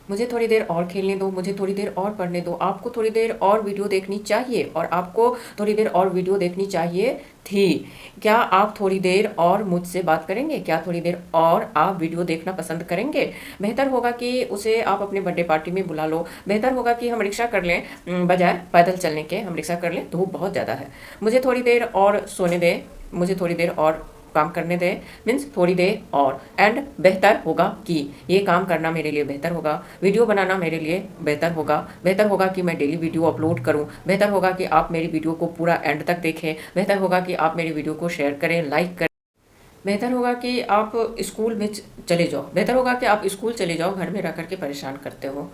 मुझे थोड़ी देर और खेलने दो, मुझे थोड़ी देर और पढ़ने दो, आपको थोड़ी देर और वीडियो देखनी चाहिए और आपको थोड़ी देर और वीडियो देखनी चाहिए थी। क्या आप थोड़ी देर और मुझसे बात करेंगे? क्या थोड़ी देर और आप वीडियो देखना पसंद करेंगे? बेहतर होगा कि उसे आप अपने बर्थडे पार्टी में बुला लो। बेहतर होगा कि हम रिक्शा कर लें, बजाय पैदल चलने के हम रिक्शा कर लें, धूप बहुत ज़्यादा है। मुझे थोड़ी देर और सोने दें, मुझे थोड़ी देर और काम करने दें, मीन्स थोड़ी देर और। एंड बेहतर होगा कि ये काम करना मेरे लिए बेहतर होगा, वीडियो बनाना मेरे लिए बेहतर होगा कि मैं डेली वीडियो अपलोड करूं, बेहतर होगा कि आप मेरी वीडियो को पूरा एंड तक देखें, बेहतर होगा कि आप मेरी वीडियो को शेयर करें, लाइक करें, बेहतर होगा कि आप स्कूल में चले जाओ, बेहतर होगा कि आप स्कूल चले जाओ, घर में रह करके परेशान करते हो।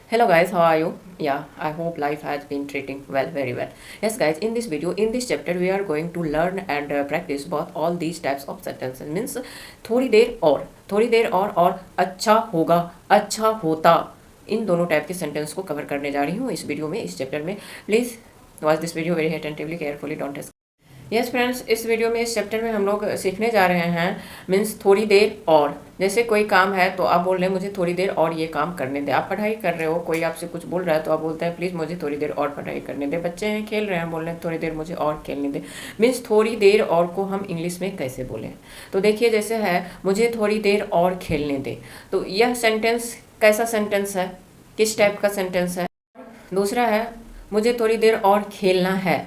Hello guys, how are you? Yeah, I hope life has been treating well, very well. Yes guys, in this video, in this chapter, we are going to learn and practice both all these types of sentences. Means थोड़ी देर और अच्छा होगा, अच्छा होता, इन दोनों type के sentence को कवर करने जा रही हूँ इस वीडियो में, इस चैप्टर में। Please watch this video very attentively, carefully, don't. Yes friends, इस वीडियो में, इस चैप्टर में हम लोग सीखने जा रहे हैं मीन्स थोड़ी देर और। जैसे कोई काम है तो आप बोल रहे हैं मुझे थोड़ी देर और ये काम करने दे। आप पढ़ाई कर रहे हो, कोई आपसे कुछ बोल रहा है तो आप बोलते हैं प्लीज़ मुझे थोड़ी देर और पढ़ाई करने दे। बच्चे हैं, खेल रहे हैं, बोल रहे हैं थोड़ी देर मुझे और खेलने दे। मीन्स थोड़ी देर और को हम इंग्लिश में कैसे बोलें? तो देखिए, जैसे है मुझे थोड़ी देर और खेलने दे, तो यह सेंटेंस कैसा सेंटेंस है, किस टाइप का सेंटेंस है? दूसरा है मुझे थोड़ी देर और खेलना है,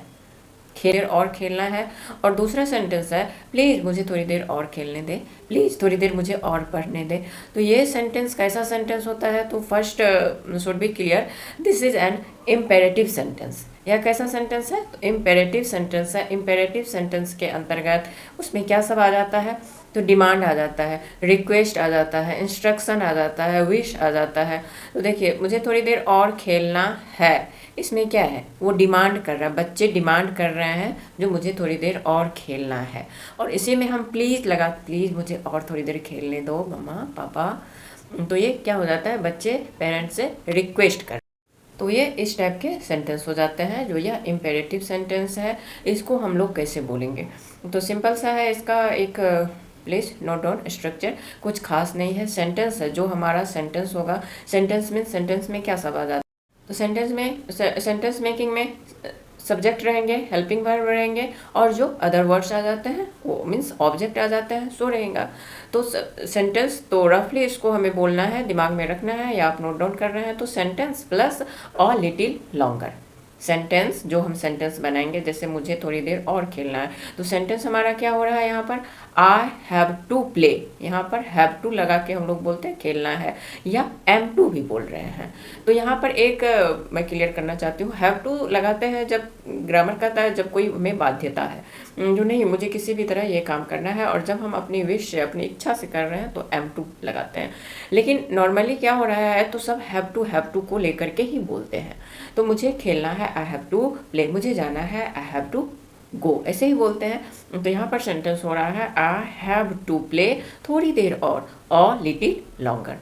खेलना है। और दूसरा सेंटेंस है प्लीज़ मुझे थोड़ी देर और खेलने दे, प्लीज़ थोड़ी देर मुझे और पढ़ने दे। तो ये सेंटेंस कैसा सेंटेंस होता है? तो first should be clear, this is an imperative sentence. यह कैसा सेंटेंस है? तो इम्पेरेटिव सेंटेंस है। इम्पेरेटिव सेंटेंस के अंतर्गत उसमें क्या सब आ जाता है? तो डिमांड आ जाता है, रिक्वेस्ट आ जाता है, इंस्ट्रक्शन आ जाता है, विश आ जाता है। तो देखिए, मुझे थोड़ी देर और खेलना है, इसमें क्या है? वो डिमांड कर रहा है, बच्चे डिमांड कर रहे हैं जो मुझे थोड़ी देर और खेलना है। और इसी में हम प्लीज़ लगा, प्लीज़ मुझे और थोड़ी देर खेलने दो मम्मा पापा। तो ये क्या हो जाता है? बच्चे पेरेंट्स से रिक्वेस्ट कर। तो ये इस टाइप के सेंटेंस हो जाते हैं जो यह इम्पेरेटिव सेंटेंस है। इसको हम लोग कैसे बोलेंगे? तो सिंपल सा है, इसका एक प्लीज नोट डाउन स्ट्रक्चर, कुछ खास नहीं है। सेंटेंस है, जो हमारा सेंटेंस होगा, सेंटेंस में क्या सब आ जाता है? तो सेंटेंस मेकिंग में सब्जेक्ट रहेंगे, हेल्पिंग वर्ब रहेंगे, और जो अदर वर्ड्स आ जाते हैं वो मीन्स ऑब्जेक्ट आ जाते हैं, सो रहेगा। तो सेंटेंस, तो रफली इसको हमें बोलना है, दिमाग में रखना है, या आप नोट डाउन कर रहे हैं तो सेंटेंस प्लस अ लिटिल लॉन्गर। सेंटेंस, जो हम सेंटेंस बनाएंगे, जैसे मुझे थोड़ी देर और खेलना है, तो सेंटेंस हमारा क्या हो रहा है यहाँ पर? I have to play. यहाँ पर हैव टू लगा के हम लोग बोलते हैं खेलना है, या एम टू भी बोल रहे हैं। तो यहाँ पर एक मैं क्लियर करना चाहती हूँ, हैव टू लगाते हैं जब ग्रामर कहता है जब कोई हमें बाध्यता है, जो नहीं मुझे किसी भी तरह ये काम करना है, और जब हम अपनी विश से, अपनी इच्छा से कर रहे हैं तो एम टू लगाते हैं। लेकिन नॉर्मली क्या हो रहा है? तो सब हैव टू को लेकर के ही बोलते हैं। तो मुझे खेलना है, आई हैव टू प्ले, मुझे जाना है, आई हैव टू गो, ऐसे ही बोलते हैं। तो यहाँ पर सेंटेंस हो रहा है आई हैव टू प्ले थोड़ी देर और, अ लिटिल लॉन्गर।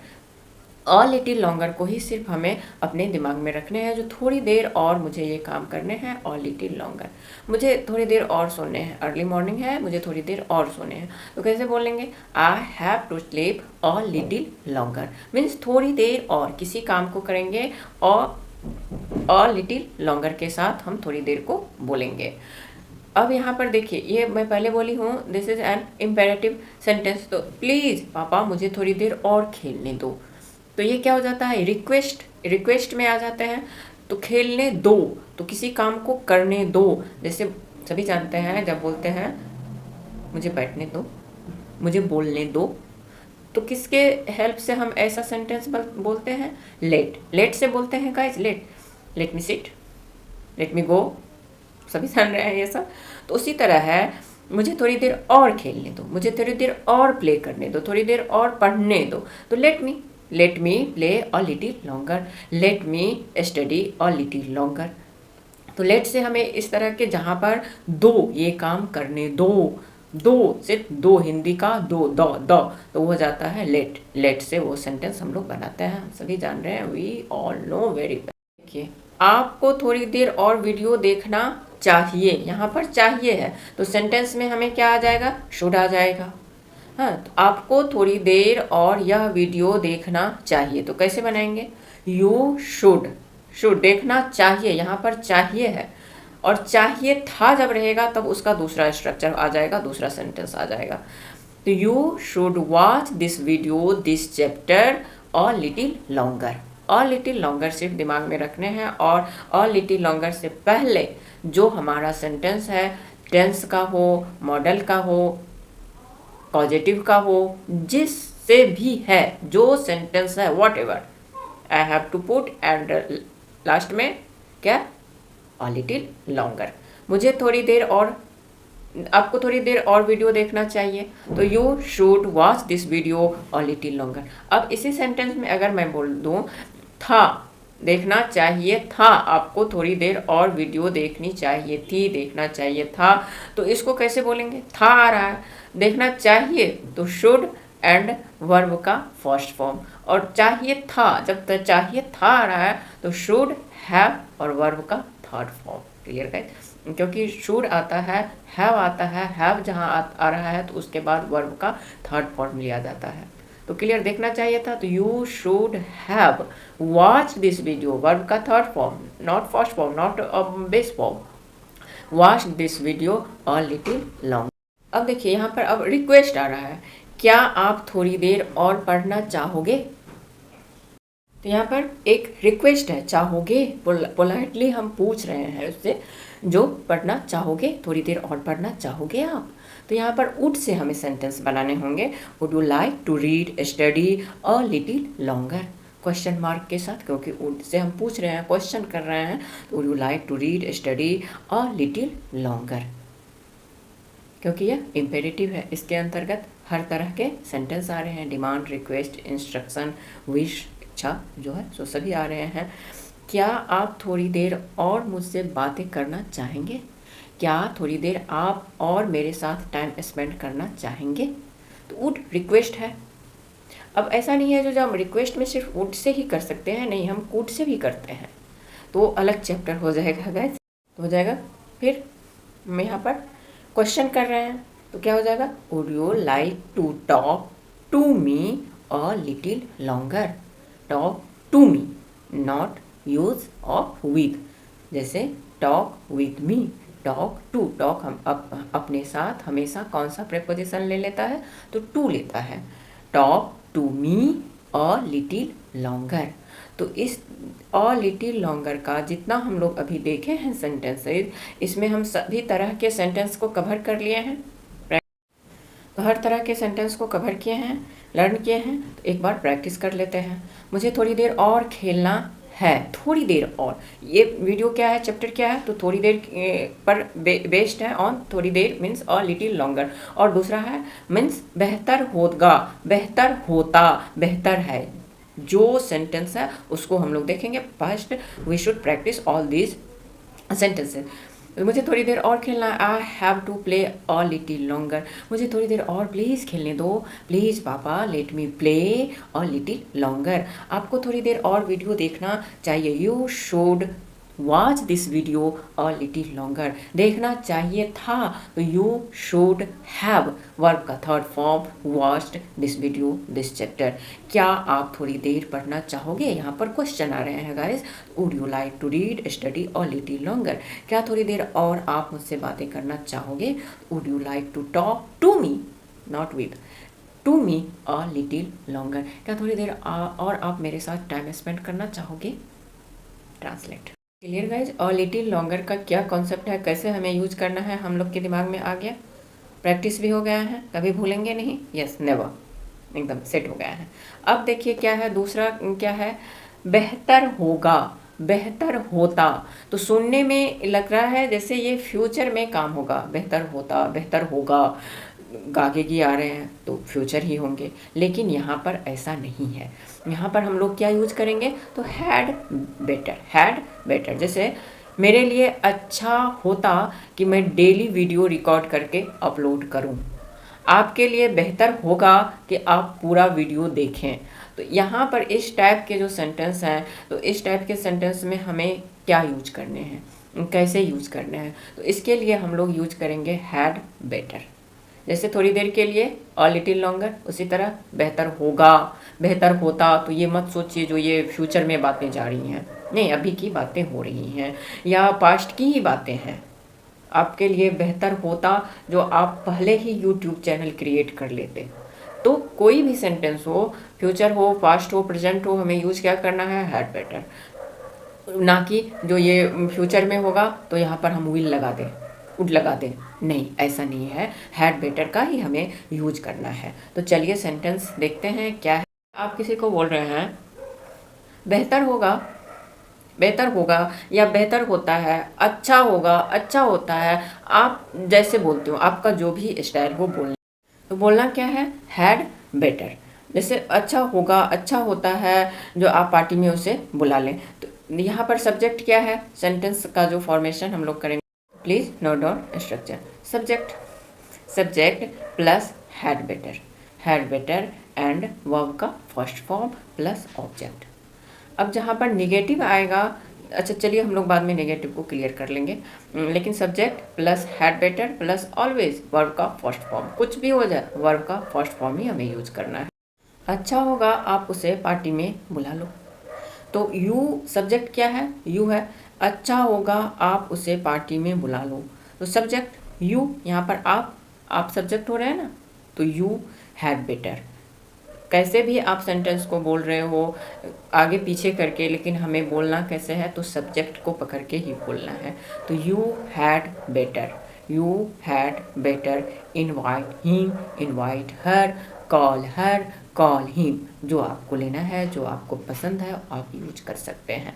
अ लिटिल लॉन्गर को ही सिर्फ हमें अपने दिमाग में रखने हैं, जो थोड़ी देर और मुझे ये काम करने हैं, अ लिटिल लॉन्गर। मुझे थोड़ी देर और सोने हैं, अर्ली मॉर्निंग है, मुझे थोड़ी देर और सोने हैं। तो कैसे बोलेंगे? I have to sleep a little longer, means थोड़ी देर और किसी काम को करेंगे, और अ लिटिल लॉन्गर के साथ हम थोड़ी देर को बोलेंगे। अब यहाँ पर देखिए, ये मैं पहले बोली हूँ this is an imperative sentence, तो प्लीज़ पापा मुझे थोड़ी देर और खेलने दो। तो ये क्या हो जाता है? रिक्वेस्ट में आ जाते हैं। तो खेलने दो, तो किसी काम को करने दो। जैसे सभी जानते हैं, जब बोलते हैं मुझे बैठने दो, मुझे बोलने दो, तो किसके हेल्प से हम ऐसा सेंटेंस बोलते हैं? लेट से बोलते हैं guys, let me sit, let me go, सभी जान रहे हैं ये सब। तो उसी तरह है, मुझे थोड़ी देर और खेलने दो, मुझे थोड़ी देर और प्ले करने दो, थोड़ी देर और पढ़ने दो। तो late me play a little longer, let me study a little longer. तो लेट से हमें इस तरह के, जहाँ पर दो, ये काम करने दो सिर्फ दो, हिंदी का दो, द, तो वो हो जाता है लेट से वो सेंटेंस हम लोग बनाते हैं, हम सभी जान रहे हैं, we all know very well. देखिए, आपको थोड़ी देर और वीडियो देखना चाहिए, यहाँ पर चाहिए है, तो सेंटेंस में हमें क्या आ जाएगा? शुड आ जाएगा। हाँ, तो आपको थोड़ी देर और यह वीडियो देखना चाहिए। तो कैसे बनाएंगे? यू शुड देखना चाहिए, यहाँ पर चाहिए है, और चाहिए था जब रहेगा तब उसका दूसरा स्ट्रक्चर आ जाएगा, दूसरा सेंटेंस आ जाएगा। तो you should watch this video this chapter a little longer. A little longer सिर्फ दिमाग में रखने हैं, और अ लिटिल लॉन्गर से पहले जो हमारा सेंटेंस है, टेंस का हो, मॉडल का हो, पॉजिटिव का हो, जिससे भी है, जो सेंटेंस है, whatever I have to put and last में क्या? A little longer. मुझे थोड़ी देर और, आपको थोड़ी देर और वीडियो देखना चाहिए, तो you should watch this video a little longer. अब इसी सेंटेंस में अगर मैं बोल दूँ था, देखना चाहिए था, आपको थोड़ी देर और वीडियो देखनी चाहिए थी, देखना चाहिए था, तो इसको कैसे बोलेंगे? था आ रहा है, देखना चाहिए तो शुड एंड वर्ब का फर्स्ट फॉर्म, और चाहिए था, जब तक चाहिए था आ रहा है तो शुड हैव और वर्ब का थर्ड फॉर्म। Clear guys? क्योंकि शुड आता है, हैव आता है, हैव जहाँ आ रहा है तो उसके बाद वर्ब का थर्ड फॉर्म लिया जाता है। तो क्लियर? देखना चाहिए था तो you should have watch this video, verb का third form, not first form, not base form, watch this video a little long. अब देखिए यहाँ पर अब रिक्वेस्ट आ रहा है, क्या आप थोड़ी देर और पढ़ना चाहोगे? तो यहाँ पर एक रिक्वेस्ट है, चाहोगे, पोलाइटली हम पूछ रहे हैं उससे, जो पढ़ना चाहोगे, थोड़ी देर और पढ़ना चाहोगे आप? तो यहाँ पर वुड से हमें सेंटेंस बनाने होंगे। Would you like to read study a little longer, question mark के साथ, क्योंकि वुड से हम पूछ रहे हैं, क्वेश्चन कर रहे हैं। तो would you like to read study a little longer, क्योंकि यह इम्पेरेटिव है, इसके अंतर्गत हर तरह के सेंटेंस आ रहे हैं, डिमांड, रिक्वेस्ट, इंस्ट्रक्शन, विश, इच्छा जो है सो सभी आ रहे हैं। क्या आप थोड़ी देर और मुझसे बातें करना चाहेंगे? क्या थोड़ी देर आप और मेरे साथ टाइम स्पेंड करना चाहेंगे? तो वुड रिक्वेस्ट है। अब ऐसा नहीं है जो हम रिक्वेस्ट में सिर्फ वुड से ही कर सकते हैं, नहीं, हम कुड से भी करते हैं, तो अलग चैप्टर हो जाएगा गाइस, तो हो जाएगा। फिर हम यहाँ पर क्वेश्चन कर रहे हैं तो क्या हो जाएगा? Would you like to talk to me a little longer. Talk to me, not use of with, जैसे talk with me, talk to. Talk हम अपने साथ हमेशा कौन सा प्रेपोजिशन ले लेता है? तो टू लेता है। Talk to me a little longer. तो इस अ लिटिल लॉन्गर का जितना हम लोग अभी देखे हैं सेंटेंसेज, इसमें हम सभी तरह के सेंटेंस को कवर कर लिए हैं, तो हर तरह के सेंटेंस को कवर किए हैं, लर्न किए हैं। तो एक बार प्रैक्टिस कर लेते हैं। मुझे थोड़ी देर और खेलना है, थोड़ी देर और, ये वीडियो क्या है, चैप्टर क्या है? तो थोड़ी देर पर बेस्ड है ऑन, थोड़ी देर मीन्स अ लिटिल लॉन्गर, और दूसरा है मीन्स बेहतर होगा, बेहतर होता, बेहतर है, जो सेंटेंस है उसको हम लोग देखेंगे। First we should practice all these sentences. मुझे थोड़ी देर और खेलना, I have to play a little longer, मुझे थोड़ी देर और प्लीज़ खेलने दो, प्लीज़ पापा let me play a little longer. आपको थोड़ी देर और वीडियो देखना चाहिए, you should watch this video a little longer, देखना चाहिए था, तो यू शुड हैव, वर्ब का third form, watched this video this chapter. क्या आप थोड़ी देर पढ़ना चाहोगे? यहाँ पर क्वेश्चन आ रहे हैं guys. Would you like to read study a little longer, क्या थोड़ी देर और आप मुझसे बातें करना चाहोगे? Would you like to talk to me, not with, to me a little longer, क्या थोड़ी देर और आप मेरे साथ टाइम स्पेंड करना चाहोगे? ट्रांसलेट। Clear guys? अ लिटिल लॉन्गर का क्या कॉन्सेप्ट है, कैसे हमें यूज करना है, हम लोग के दिमाग में आ गया, प्रैक्टिस भी हो गया है, कभी भूलेंगे नहीं, यस नेवर, एकदम सेट हो गया है। अब देखिए क्या है, दूसरा क्या है, बेहतर होगा, बेहतर होता। तो सुनने में लग रहा है जैसे ये फ्यूचर में काम होगा, बेहतर होता, बेहतर होगा, गागेगी आ रहे हैं तो फ्यूचर ही होंगे, लेकिन यहाँ पर ऐसा नहीं है। यहाँ पर हम लोग क्या यूज करेंगे? तो हैड बेटर, हैड बेटर। जैसे मेरे लिए अच्छा होता कि मैं डेली वीडियो रिकॉर्ड करके अपलोड करूँ, आपके लिए बेहतर होगा कि आप पूरा वीडियो देखें। तो यहाँ पर इस टाइप के जो सेंटेंस हैं, तो इस टाइप के सेंटेंस में हमें क्या यूज करने हैं, कैसे यूज करने हैं? तो इसके लिए हम लोग यूज करेंगे हैड बेटर। जैसे थोड़ी देर के लिए, और लिटिल लॉन्गर, उसी तरह बेहतर होगा, बेहतर होता। तो ये मत सोचिए जो ये फ्यूचर में बातें जा रही हैं, नहीं, अभी की बातें हो रही हैं या पास्ट की ही बातें हैं। आपके लिए बेहतर होता जो आप पहले ही यूट्यूब चैनल क्रिएट कर लेते। तो कोई भी सेंटेंस हो, फ्यूचर हो, पास्ट हो, प्रेजेंट हो, हमें यूज क्या करना है, हैड बेटर, ना कि जो ये फ्यूचर में होगा तो यहाँ पर हम विल लगा दें, वुड लगा दें। नहीं, ऐसा नहीं है, हैड बेटर का ही हमें यूज करना है। तो चलिए सेंटेंस देखते हैं क्या है। आप किसी को बोल रहे हैं बेहतर होगा, बेहतर होगा, या बेहतर होता है, अच्छा होगा, अच्छा होता है। आप जैसे बोलते हो, आपका जो भी स्टाइल हो बोलना, तो बोलना क्या है, हैड बेटर। जैसे अच्छा होगा, अच्छा होता है, जो आप पार्टी में उसे बुला लें। तो यहाँ पर सब्जेक्ट क्या है, सेंटेंस का जो फॉर्मेशन हम लोग करेंगे, please note down structure. Subject, subject plus had better and verb का फर्स्ट फॉर्म प्लस ऑब्जेक्ट। अब जहाँ पर निगेटिव आएगा, अच्छा चलिए हम लोग बाद में नेगेटिव को क्लियर कर लेंगे, लेकिन subject plus had better plus always verb का फर्स्ट फॉर्म, कुछ भी हो जाए वर्ब का फर्स्ट फॉर्म ही हमें यूज करना है। अच्छा होगा आप उसे पार्टी में बुला लो, तो यू सब्जेक्ट क्या है, यू है। अच्छा होगा आप उसे पार्टी में बुला लो, तो सब्जेक्ट यू, यहाँ पर आप सब्जेक्ट हो रहे हैं ना, तो यू हैड बेटर। कैसे भी आप सेंटेंस को बोल रहे हो आगे पीछे करके, लेकिन हमें बोलना कैसे है, तो सब्जेक्ट को पकड़ के ही बोलना है। तो you had better, you had better invite him, invite her, call him. जो आपको लेना है, जो आपको पसंद है, आप यूज कर सकते हैं।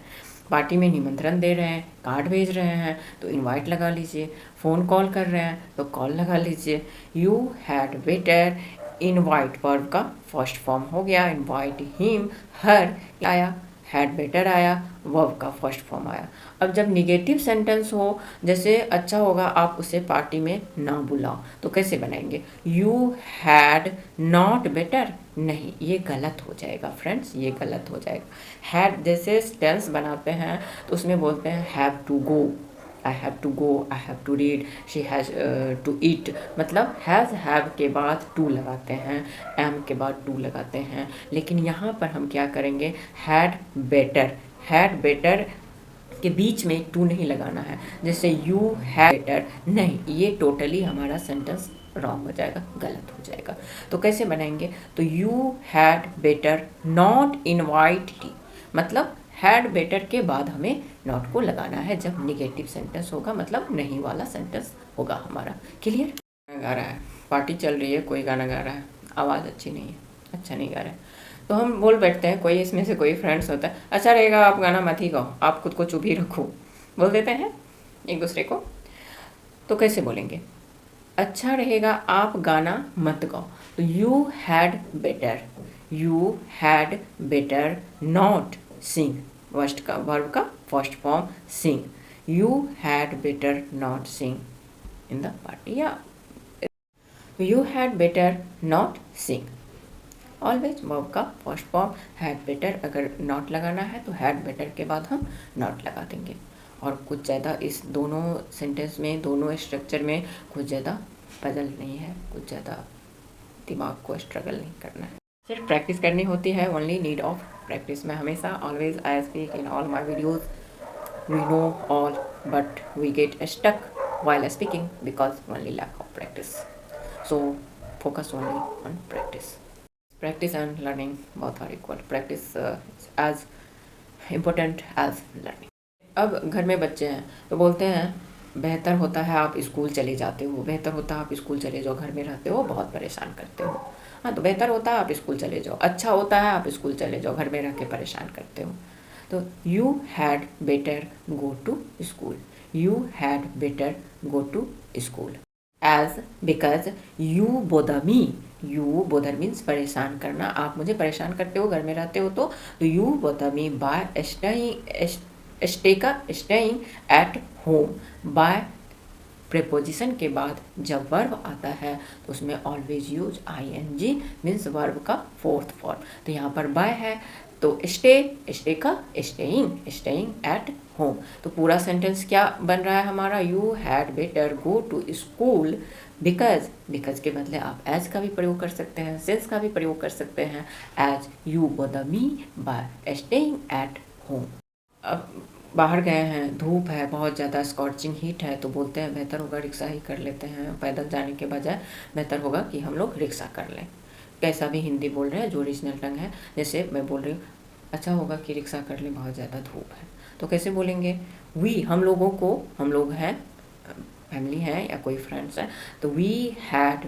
पार्टी में निमंत्रण दे रहे हैं, कार्ड भेज रहे हैं, तो इनवाइट लगा लीजिए। फ़ोन कॉल कर रहे हैं तो कॉल लगा लीजिए। You had better invite verb का फर्स्ट फॉर्म हो गया, इनवाइट हिम, हर आया, हैड बेटर आया, वर्ब का फर्स्ट फॉर्म आया। अब जब निगेटिव सेंटेंस हो, जैसे अच्छा होगा आप उसे पार्टी में ना बुलाओ, तो कैसे बनाएंगे, यू हैड नॉट बेटर। नहीं, ये गलत हो जाएगा फ्रेंड्स, ये गलत हो जाएगा। हैड जैसे टेंस बनाते हैं तो उसमें बोलते हैं have to go, I have to go, I have to read, she has to eat. मतलब हैज़ हैव के बाद टू लगाते हैं, एम के बाद टू लगाते हैं। लेकिन यहाँ पर हम क्या करेंगे, हैड बेटर के बीच में टू नहीं लगाना है। जैसे यू हैड बेटर, नहीं, ये टोटली हमारा सेंटेंस रॉन्ग हो जाएगा, गलत हो जाएगा। तो कैसे बनाएंगे, तो you had better not invite he, मतलब हैड बेटर के बाद हमें नॉट को लगाना है जब निगेटिव सेंटेंस होगा, मतलब नहीं वाला सेंटेंस होगा हमारा। क्लियर। गा रहा है, पार्टी चल रही है, कोई गाना गा रहा है, आवाज़ अच्छी नहीं है, अच्छा नहीं गा रहा है, तो हम बोल बैठते हैं, कोई इसमें से कोई फ्रेंड्स होता है, अच्छा रहेगा आप गाना मत ही गाओ, आप खुद को चुप ही रखो, बोल देते हैं एक दूसरे को। तो कैसे बोलेंगे, अच्छा रहेगा आप गाना मत गाओ, तो you had better not sing, verb का first form sing, you had better not sing in the party, या you had better not sing. Always verb का फर्स्ट फॉर्म हैड बेटर, अगर नॉट लगाना है तो हैड बेटर के बाद हम नॉट लगा देंगे। और कुछ ज़्यादा इस दोनों सेंटेंस में, दोनों स्ट्रक्चर में कुछ ज़्यादा पजल नहीं है, कुछ ज़्यादा दिमाग को स्ट्रगल नहीं करना है, सिर्फ प्रैक्टिस करनी होती है, ओनली नीड ऑफ प्रैक्टिस। मैं हमेशा always I speak in all my videos, we know all but we get stuck while speaking because only lack of practice, so focus only on practice and learning, both are equal, practice is as important as learning। अब घर में बच्चे हैं तो बोलते हैं बेहतर होता है आप स्कूल चले जाते हो, बेहतर होता है आप स्कूल चले जाओ, घर में रहते हो बहुत परेशान करते हो। हाँ, तो बेहतर होता है आप स्कूल चले जाओ, अच्छा होता है आप स्कूल चले जाओ, घर में रह के परेशान करते हो। तो you had better go to school, you had better go to school, as because you bother me, you bother means परेशान करना, आप मुझे परेशान करते हो, घर में रहते हो, तो you bother me by staying at home. By preposition के बाद जब वर्ब आता है तो उसमें always use ING means verb का फोर्थ फॉर्म। तो यहाँ पर बाय है तो स्टे का स्टेइंग एट होम। तो पूरा सेंटेंस क्या बन रहा है हमारा, you had better go to school because के बदले आप एज का भी प्रयोग कर सकते हैं, सिंस का भी प्रयोग कर सकते हैं, as you bother me by staying at home. अब बाहर गए हैं, धूप है, बहुत ज़्यादा स्कॉचिंग हीट है, तो बोलते हैं बेहतर होगा रिक्शा ही कर लेते हैं, पैदल जाने के बजाय बेहतर होगा कि हम लोग रिक्शा कर लें। कैसा भी हिंदी बोल रहे हैं जो ओरिजिनल टंग है, जैसे मैं बोल रही हूँ अच्छा होगा कि रिक्शा कर लें, बहुत ज़्यादा धूप है, तो कैसे बोलेंगे? वी हम लोगों को, हम लोग हैं, फैमिली है या कोई फ्रेंड्स है, तो वी हैड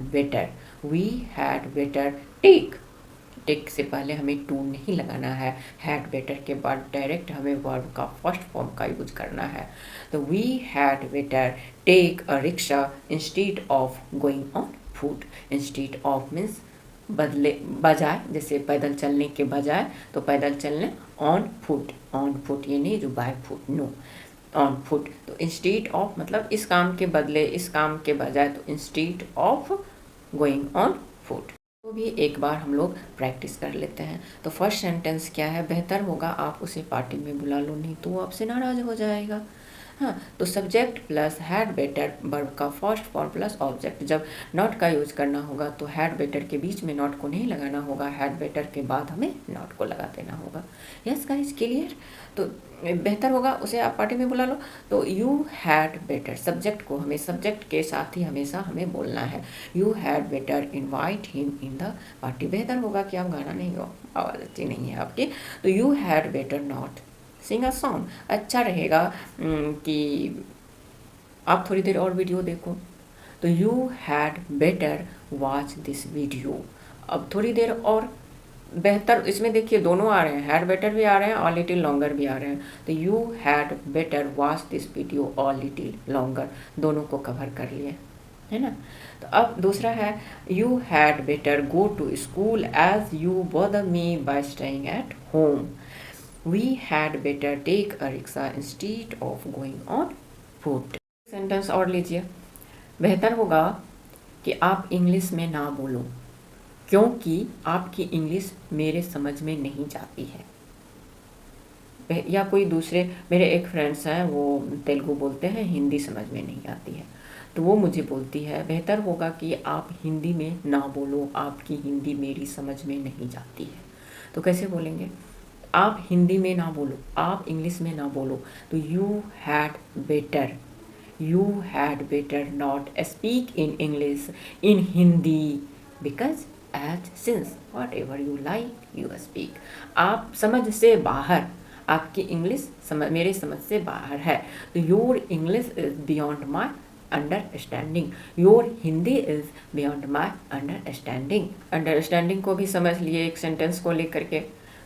बेटर टेक से पहले हमें टू नहीं लगाना है, हैड बेटर के बाद डायरेक्ट हमें वर्ब का फर्स्ट फॉर्म का यूज करना है। तो we had better take a rickshaw instead of going on foot. Instead of means बदले, बजाय, जैसे पैदल चलने के बजाय तो पैदल चलने, ऑन फुट ये नहीं जो by foot, no, on foot. तो इंस्टीड ऑफ मतलब इस काम के बदले, इस काम के बजाय, तो instead of going on foot. तो भी एक बार हम लोग प्रैक्टिस कर लेते हैं। तो फर्स्ट सेंटेंस क्या है? बेहतर होगा आप उसे पार्टी में बुला लो, नहीं तो वो आपसे नाराज़ हो जाएगा। हाँ, तो subject plus had better, verb का फर्स्ट फॉर्म प्लस ऑब्जेक्ट। जब नॉट का यूज करना होगा तो हैड बेटर के बीच में नॉट को नहीं लगाना होगा, हैड बेटर के बाद हमें नॉट को लगा देना होगा। Yes guys, clear? तो बेहतर होगा उसे आप पार्टी में बुला लो, तो यू हैड बेटर, सब्जेक्ट को हमें सब्जेक्ट के साथ ही हमेशा हमें बोलना है। You had better invite him in the party. बेहतर होगा कि आप गाना नहीं गाओ, आवाज़ अच्छी नहीं है आपकी, तो you had better not sing a song. अच्छा रहेगा कि आप थोड़ी देर और वीडियो देखो, तो you had better watch this video. अब थोड़ी देर और, बेहतर, इसमें देखिए दोनों आ रहे हैं, हैड बेटर भी आ रहे हैं और लिटिल लॉन्गर भी आ रहे हैं, तो you had better watch this video और लिटिल लॉन्गर, दोनों को कवर कर लिए, है ना। तो अब दूसरा है you had better go to school as you bother me by staying at home. We had better take a rickshaw instead of going on foot. Sentence और लीजिए। बेहतर होगा कि आप इंग्लिश में ना बोलो क्योंकि आपकी इंग्लिश मेरे समझ में नहीं जाती है। या कोई दूसरे, मेरे एक फ्रेंड्स हैं वो तेलुगु बोलते हैं, हिंदी समझ में नहीं आती है, तो वो मुझे बोलती है बेहतर होगा कि आप हिंदी में ना बोलो, आपकी हिंदी मेरी समझ में नहीं जाती है। तो कैसे बोलेंगे? आप हिंदी में ना बोलो, आप इंग्लिश में ना बोलो, तो you had better not speak in English in Hindi because as since whatever you like you speak. आप समझ से बाहर, आपकी इंग्लिश मेरे समझ से बाहर है, तो your English is beyond my understanding, your Hindi is beyond my understanding. Understanding को भी समझ लिए एक सेंटेंस को लेकर के,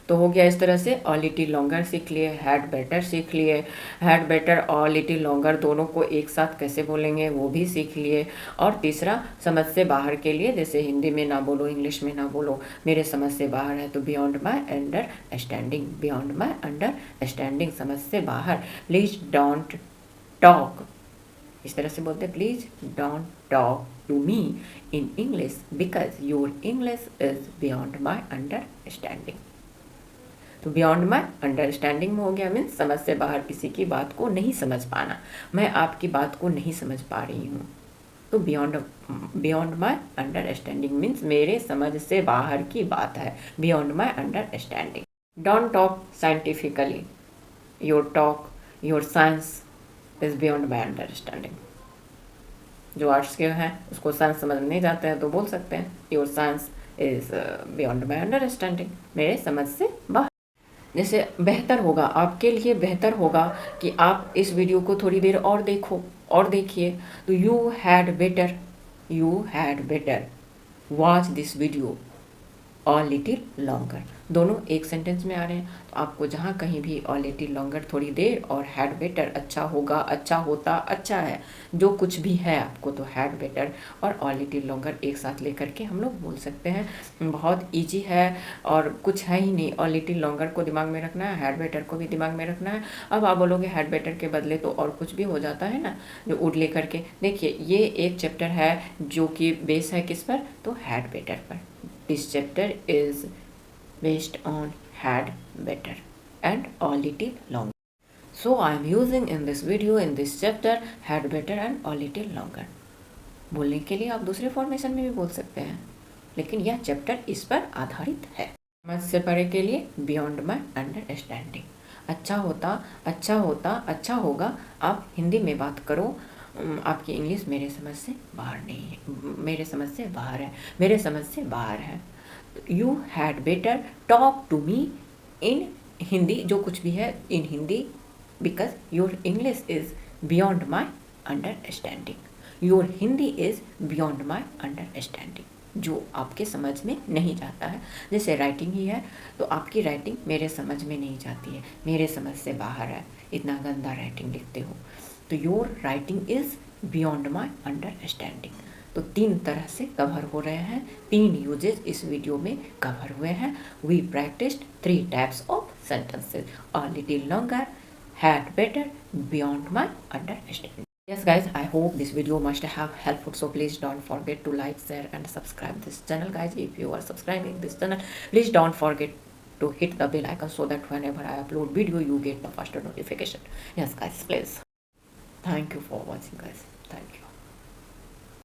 तो हो गया इस तरह से। और लिटिल लॉन्गर सीख लिए, हैड बेटर सीख लिए, हैड बेटर और लिटिल लॉन्गर दोनों को एक साथ कैसे बोलेंगे वो भी सीख लिए। और तीसरा समझ से बाहर के लिए, जैसे हिंदी में ना बोलो, इंग्लिश में ना बोलो, मेरे समझ से बाहर है, तो beyond my understanding, beyond my understanding, समझ से बाहर। प्लीज डोंट टॉक, इस तरह से बोलते हैं, please don't talk to me in English because your English is beyond my understanding. तो बियॉन्ड माई अंडरस्टैंडिंग में हो गया मीन्स समझ से बाहर, किसी की बात को नहीं समझ पाना, मैं आपकी बात को नहीं समझ पा रही हूँ। तो बियॉन्ड माई अंडरस्टैंडिंग मीन्स मेरे समझ से बाहर की बात है, beyond my understanding. Don't talk scientifically, your science is beyond my understanding. जो आर्ट्स के हैं उसको साइंस समझ नहीं जाते हैं तो बोल सकते हैं your science is beyond my understanding, मेरे समझ से बाहर। जैसे बेहतर होगा, आपके लिए बेहतर होगा कि आप इस वीडियो को थोड़ी देर और देखो और देखिए, तो you had better watch this video और लिटिल लॉन्गर, दोनों एक सेंटेंस में आ रहे हैं, तो आपको जहाँ कहीं भी और लिटिल लॉन्गर थोड़ी देर और हैड बेटर, अच्छा होगा, अच्छा होता, अच्छा है, जो कुछ भी है आपको, तो हैड बेटर और लिटिल लॉन्गर एक साथ लेकर के हम लोग बोल सकते हैं। बहुत इजी है और कुछ है ही नहीं, और लिटिल लॉन्गर को दिमाग में रखना है, हैड बेटर को भी दिमाग में रखना है। अब आप बोलोगे हैड बेटर के बदले तो और कुछ भी हो जाता है ना, जो उड़ लेकर के, देखिए ये एक चैप्टर है जो कि बेस है किस पर, तो हैड बेटर पर। This chapter is based on had better and a little longer. So I am using in this video, in this chapter, had better and a little longer. बोलने के लिए आप दूसरे फॉर्मेशन में भी बोल सकते हैं, लेकिन यह चैप्टर इस पर आधारित है। समझ से परे के लिए बियॉन्ड माई अंडरस्टैंडिंग। अच्छा होता, अच्छा होता, अच्छा होगा। आप हिंदी में बात करो, आपकी इंग्लिश मेरे समझ से बाहर नहीं है, मेरे समझ से बाहर है, मेरे समझ से बाहर है। You had better talk to me in Hindi, जो कुछ भी है in Hindi, because your English is beyond my understanding. Your Hindi is beyond my understanding, जो आपके समझ में नहीं जाता है। जैसे राइटिंग ही है, तो आपकी राइटिंग मेरे समझ में नहीं जाती है, मेरे समझ से बाहर है, इतना गंदा राइटिंग लिखते हो। तो your writing is beyond my understanding. तो 3 तरह से कवर हो रहे हैं, 3 यूजेस इस वीडियो में कवर हुए हैं। We practised 3 types of sentences, a little longer, had better, beyond my understanding. Yes guys, I hope this video must have helpful, so please don't forget to like, share and subscribe this channel. Guys, if you are subscribing this channel, please don't forget to hit the bell icon so that whenever I upload video you get the faster notification. Yes guys, please. Thank you for watching guys. Thank you.